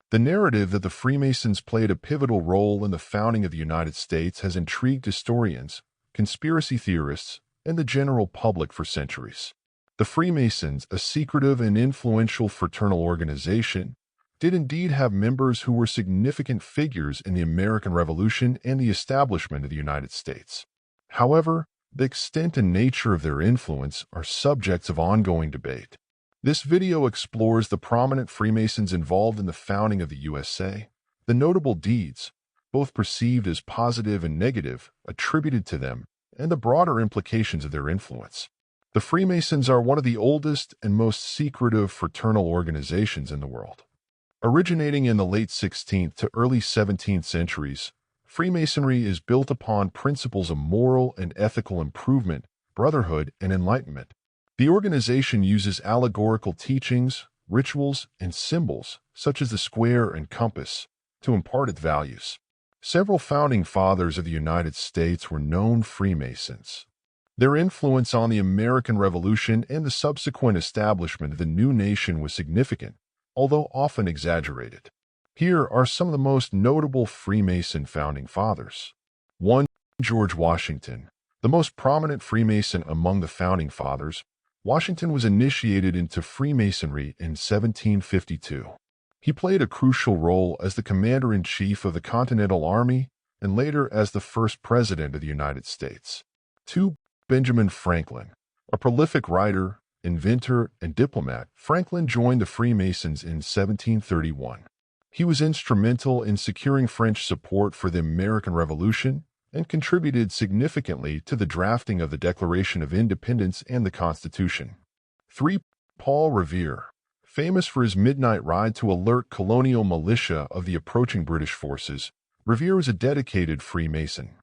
The narrative that the Freemasons played a pivotal role in the founding of the United States has intrigued historians, conspiracy theorists, and the general public for centuries. The Freemasons, a secretive and influential fraternal organization, did indeed have members who were significant figures in the American Revolution and the establishment of the United States. However, the extent and nature of their influence are subjects of ongoing debate. This video explores the prominent Freemasons involved in the founding of the USA, the notable deeds, both perceived as positive and negative, attributed to them, and the broader implications of their influence. The Freemasons are one of the oldest and most secretive fraternal organizations in the world. Originating in the late 16th to early 17th centuries, Freemasonry is built upon principles of moral and ethical improvement, brotherhood, and enlightenment. The organization uses allegorical teachings, rituals, and symbols, such as the square and compass, to impart its values. Several founding fathers of the United States were known Freemasons. Their influence on the American Revolution and the subsequent establishment of the new nation was significant, although often exaggerated. Here are some of the most notable Freemason founding fathers. 1. George Washington. The most prominent Freemason among the founding fathers, Washington was initiated into Freemasonry in 1752. He played a crucial role as the commander-in-chief of the Continental Army and later as the first president of the United States. 2. Benjamin Franklin. A prolific writer, inventor, and diplomat, Franklin joined the Freemasons in 1731. He was instrumental in securing French support for the American Revolution and contributed significantly to the drafting of the Declaration of Independence and the Constitution. 3. Paul Revere. Famous for his midnight ride to alert colonial militia of the approaching British forces, Revere was a dedicated Freemason.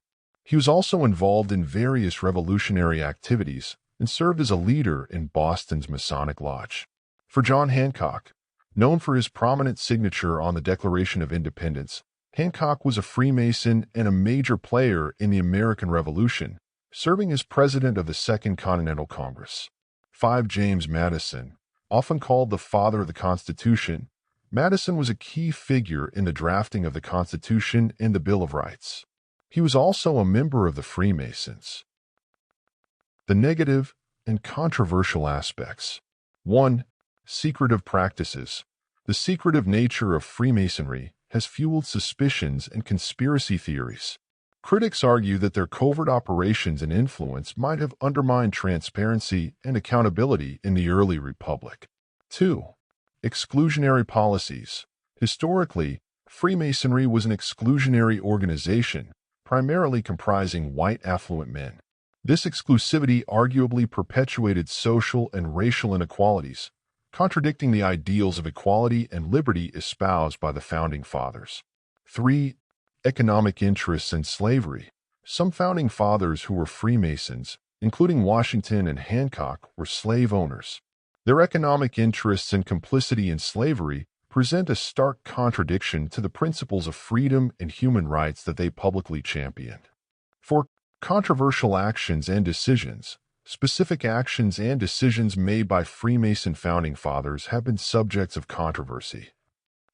He was also involved in various revolutionary activities and served as a leader in Boston's Masonic Lodge. For John Hancock, known for his prominent signature on the Declaration of Independence, Hancock was a Freemason and a major player in the American Revolution, serving as president of the Second Continental Congress. 5. James Madison. Often called the father of the Constitution, Madison was a key figure in the drafting of the Constitution and the Bill of Rights. He was also a member of the Freemasons. The negative and controversial aspects. 1. Secretive practices. The secretive nature of Freemasonry has fueled suspicions and conspiracy theories. Critics argue that their covert operations and influence might have undermined transparency and accountability in the early republic. 2. Exclusionary policies. Historically, Freemasonry was an exclusionary organization, primarily comprising white affluent men. This exclusivity arguably perpetuated social and racial inequalities, contradicting the ideals of equality and liberty espoused by the Founding Fathers. 3. Economic interests and slavery. Some Founding Fathers who were Freemasons, including Washington and Hancock, were slave owners. Their economic interests and complicity in slavery present a stark contradiction to the principles of freedom and human rights that they publicly championed. 4. Controversial actions and decisions. Specific actions and decisions made by Freemason Founding Fathers have been subjects of controversy.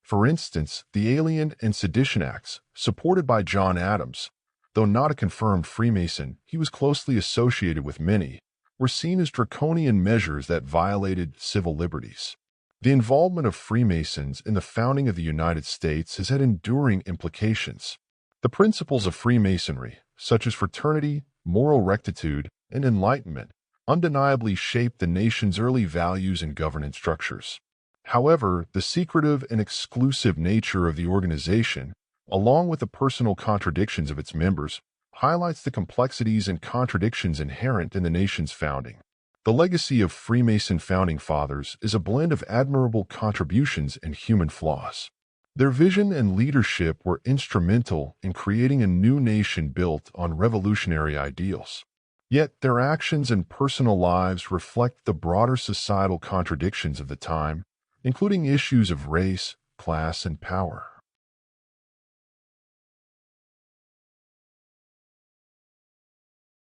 For instance, the Alien and Sedition Acts, supported by John Adams, though not a confirmed Freemason, he was closely associated with many, were seen as draconian measures that violated civil liberties. The involvement of Freemasons in the founding of the United States has had enduring implications. The principles of Freemasonry, such as fraternity, moral rectitude, and enlightenment, undeniably shaped the nation's early values and governance structures. However, the secretive and exclusive nature of the organization, along with the personal contradictions of its members, highlights the complexities and contradictions inherent in the nation's founding. The legacy of Freemason Founding Fathers is a blend of admirable contributions and human flaws. Their vision and leadership were instrumental in creating a new nation built on revolutionary ideals. Yet their actions and personal lives reflect the broader societal contradictions of the time, including issues of race, class, and power.